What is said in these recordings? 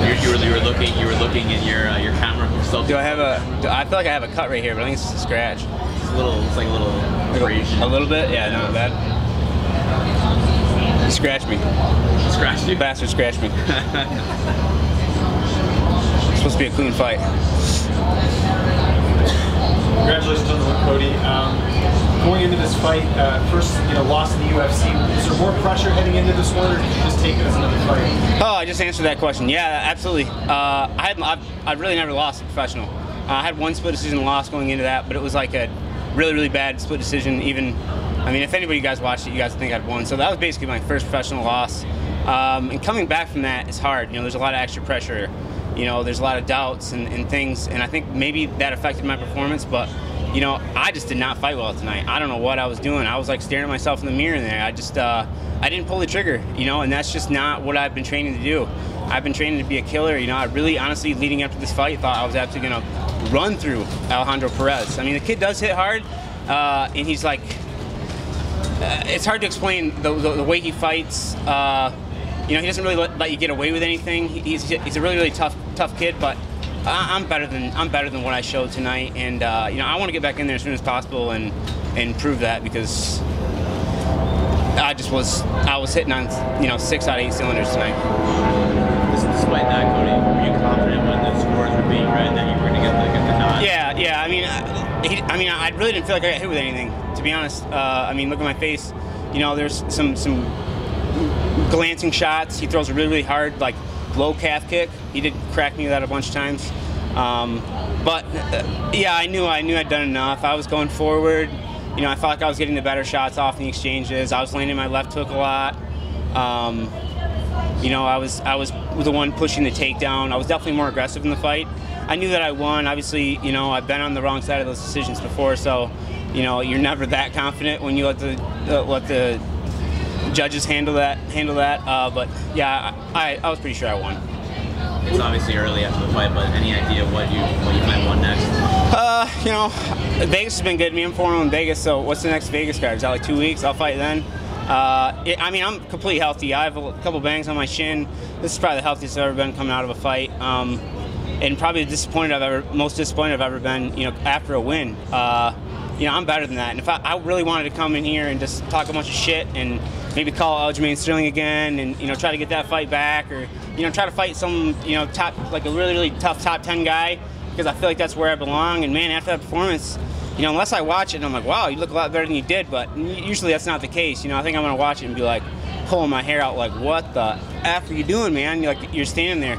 You were looking in your camera yourself. Do I have a? I feel like I have a cut right here, but I think it's a scratch. It's a little. It's like a little abrasion. A little bit? Yeah, not bad. He scratched me. Scratched you? Bastard scratched me. It's supposed to be a clean fight. Congratulations on the win, Cody. Going into this fight, first loss in the UFC. Is there more pressure heading into this one, or did you just take it as another fight? Oh, I just answered that question. Yeah, absolutely. I've really never lost a professional. I had one split decision loss going into that, but it was like a really, really bad split decision. Even, I mean, if anybody you guys watched it, you guys think I'd won. So that was basically my first professional loss. And coming back from that is hard. There's a lot of extra pressure. There's a lot of doubts and things, and I think maybe that affected my performance, but I just did not fight well tonight. I don't know what I was doing. I was like staring at myself in the mirror in there. I just, I didn't pull the trigger, and that's just not what I've been training to do. I've been training to be a killer. I really, honestly, leading up to this fight, thought I was actually going to run through Alejandro Perez. I mean, the kid does hit hard, and he's like, it's hard to explain the way he fights. He doesn't really let you get away with anything. He's a really, really tough kid, but I'm better than what I showed tonight, and I want to get back in there as soon as possible and prove that, because I was hitting on 6 out of 8 cylinders tonight. Despite that, Cody, were you confident when the scores were being read that you were going to get the nod? Yeah. I really didn't feel like I got hit with anything, to be honest. Look at my face. There's some glancing shots. He throws a really, really hard, like, low calf kick. He did crack me with that a bunch of times. Yeah, I knew I'd done enough. I was going forward. I felt like I was getting the better shots off in the exchanges. I was landing my left hook a lot. I was the one pushing the takedown. I was definitely more aggressive in the fight. I knew that I won. Obviously, I've been on the wrong side of those decisions before, so you're never that confident when you let the judges handle that. But yeah, I was pretty sure I won. It's obviously early after the fight, but any idea what you might want next? Vegas has been good to me. I'm 4-0 in Vegas, so what's the next Vegas card? Is that like 2 weeks? I'll fight then. I'm completely healthy. I have a couple bangs on my shin. This is probably the healthiest I've ever been coming out of a fight. And probably the most disappointed I've ever been, after a win. I'm better than that. And if I really wanted to come in here and just talk a bunch of shit and maybe call Aljamain Sterling again and try to get that fight back, or try to fight some top, like a really, really tough top 10 guy, because I feel like that's where I belong. And man, after that performance, unless I watch it and I'm like, wow, you look a lot better than you did, but usually that's not the case. I think I'm gonna watch it and be like pulling my hair out, like, what the F are you doing, man? You're standing there.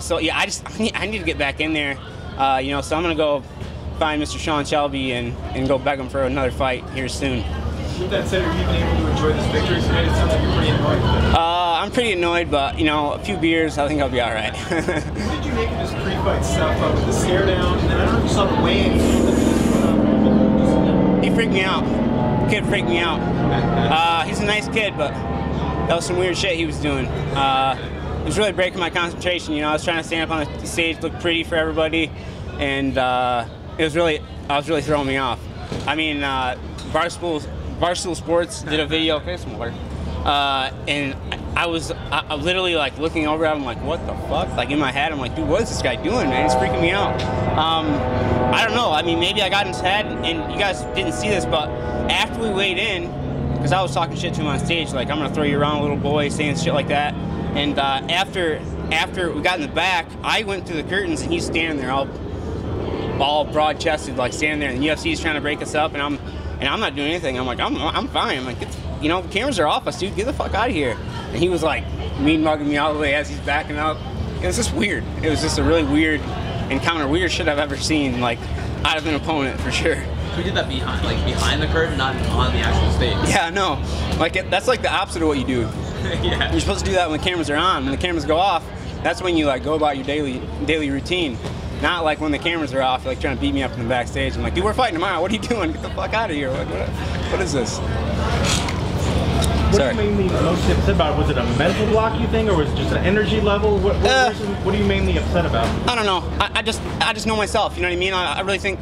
So yeah, I need to get back in there. So I'm gonna go find Mr. Sean Shelby and go beg him for another fight here soon. With that said, have you been able to enjoy this victory tonight? It sounds like you're pretty annoyed with it. I'm pretty annoyed, but a few beers, I think I'll be all right. What did you make of this pre-fight stuff with the stare down? And then I don't know if you saw the weigh-in. He freaked me out. The kid freaked me out. He's a nice kid, but that was some weird shit he was doing. It was really breaking my concentration. I was trying to stand up on the stage, look pretty for everybody, and I was really throwing me off. Barstool Sports did a video, and I was literally like looking over at him like, what the fuck? Like in my head, I'm like, dude, what is this guy doing, man? He's freaking me out. I don't know. Maybe I got in his head, and you guys didn't see this, but after we weighed in, because I was talking shit to him on stage, like, I'm gonna throw you around, little boy, saying shit like that. And after we got in the back, I went through the curtains, and he's standing there all broad-chested, like standing there, and the UFC is trying to break us up, and I'm not doing anything. I'm like, I'm fine. I'm like, the cameras are off us, dude. Get the fuck out of here. And he was like mean mugging me all the way as he's backing up. It was just weird. It was just a really weird encounter, weird shit I've ever seen, like, out of an opponent, for sure. We did that behind the curtain, not on the actual stage. Yeah, no. That's like the opposite of what you do. Yeah. You're supposed to do that when the cameras are on. When the cameras go off, that's when you go about your daily routine. Not like when the cameras are off, like trying to beat me up in the backstage. I'm like, dude, we're fighting tomorrow. What are you doing? Get the fuck out of here. Like, what is this? What are you mainly most upset about? Was it a mental block, you think, or was it just an energy level? What are you mainly upset about? I don't know. I just know myself. You know what I mean? I really think,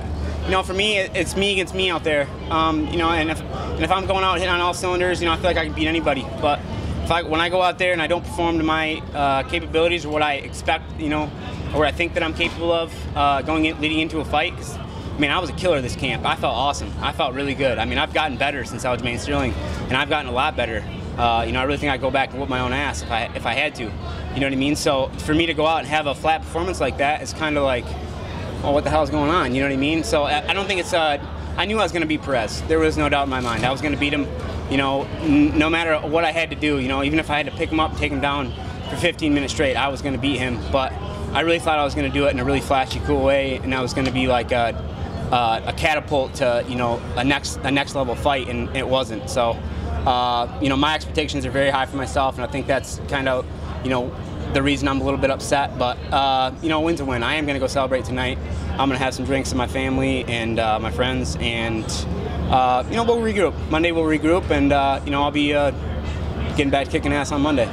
for me, it's me against me out there. And if I'm going out hitting on all cylinders, I feel like I can beat anybody. But when I go out there and I don't perform to my capabilities or what I expect, you know, or what I think that I'm capable of leading into a fight, because I mean, I was a killer this camp. I felt awesome. I felt really good. I mean, I've gotten better since Aljamain Sterling, and I've gotten a lot better. You know, I really think I'd go back and whoop my own ass if I had to. You know what I mean? So for me to go out and have a flat performance like that, it's kind of like, well, what the hell is going on? You know what I mean? So I don't think it's. I knew I was going to beat Perez. There was no doubt in my mind. I was going to beat him. You know, no matter what I had to do. You know, even if I had to pick him up and take him down for 15 minutes straight, I was going to beat him. But I really thought I was going to do it in a really flashy, cool way, and I was going to be like a catapult to, you know, a next level fight, and it wasn't. So, you know, my expectations are very high for myself, and I think that's kind of, you know, the reason I'm a little bit upset. But you know, a win's a win. I am going to go celebrate tonight. I'm going to have some drinks with my family and my friends, and you know, we'll regroup. Monday we'll regroup, and you know, I'll be getting back to kicking ass on Monday.